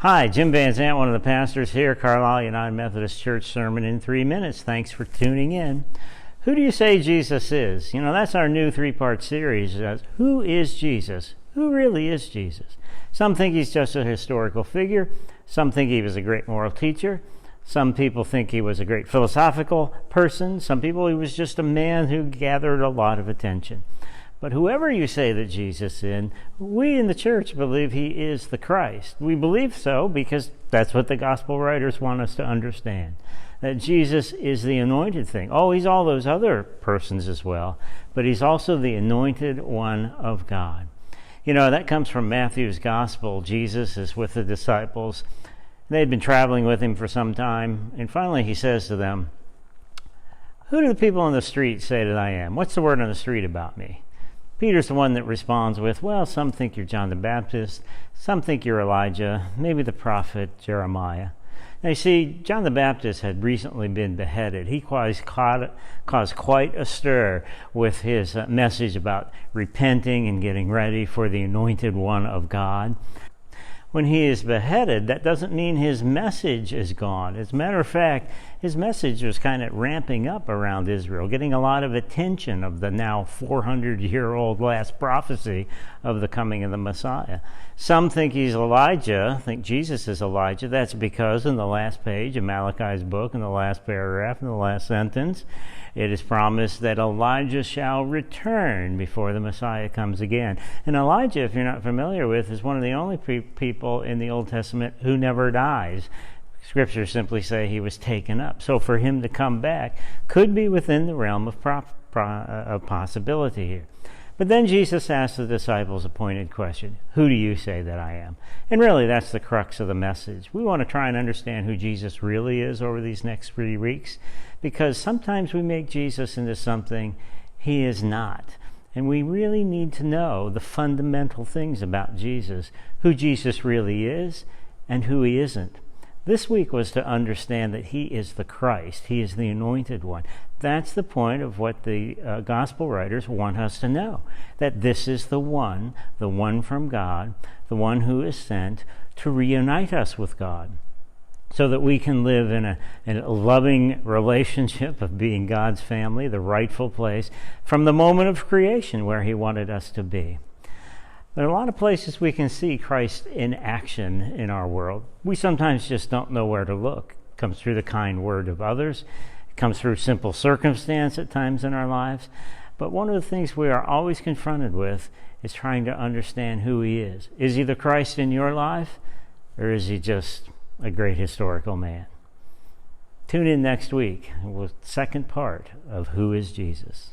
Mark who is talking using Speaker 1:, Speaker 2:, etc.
Speaker 1: Hi, Jim Van Zant, one of the pastors here, Carlisle United Methodist Church Sermon in 3 Minutes. Thanks for tuning in. Who do you say Jesus is? You know, that's our new 3-part series. Who is Jesus? Who really is Jesus? Some think he's just a historical figure. Some think he was a great moral teacher. Some people think he was a great philosophical person. Some people he was just a man who gathered a lot of attention. But whoever you say that Jesus is, we in the church believe he is the Christ. We believe so because that's what the gospel writers want us to understand. That Jesus is the anointed thing. Oh, he's all those other persons as well, but he's also the anointed one of God. You know, that comes from Matthew's gospel. Jesus is with the disciples. They'd been traveling with him for some time, and finally he says to them, "Who do the people on the street say that I am? What's the word on the street about me?" Peter's the one that responds with, "Well, some think you're John the Baptist, some think you're Elijah, maybe the prophet Jeremiah." Now you see, John the Baptist had recently been beheaded. He caused quite a stir with his message about repenting and getting ready for the anointed one of God. When he is beheaded, that doesn't mean his message is gone. As a matter of fact, his message was kind of ramping up around Israel, getting a lot of attention of the now 400-year-old last prophecy of the coming of the Messiah. Some think he's Elijah, think Jesus is Elijah. That's because in the last page of Malachi's book, in the last paragraph, in the last sentence, it is promised that Elijah shall return before the Messiah comes again. And Elijah, if you're not familiar with, is one of the only people in the Old Testament who never dies. Scriptures simply say he was taken up. So for him to come back could be within the realm of possibility here. But then Jesus asked the disciples a pointed question: who do you say that I am? And really that's the crux of the message. We want to try and understand who Jesus really is over these next 3 weeks, because sometimes we make Jesus into something he is not. And we really need to know the fundamental things about Jesus, who Jesus really is and who he isn't. This week was to understand that he is the Christ. He is the anointed one. That's the point of what the gospel writers want us to know, that this is the one from God, the one who is sent to reunite us with God, so that we can live in a loving relationship of being God's family, the rightful place, from the moment of creation where he wanted us to be. There are a lot of places we can see Christ in action in our world. We sometimes just don't know where to look. It comes through the kind word of others. It comes through simple circumstance at times in our lives. But one of the things we are always confronted with is trying to understand who he is. Is he the Christ in your life, or is he just a great historical man? Tune in next week with the second part of Who is Jesus?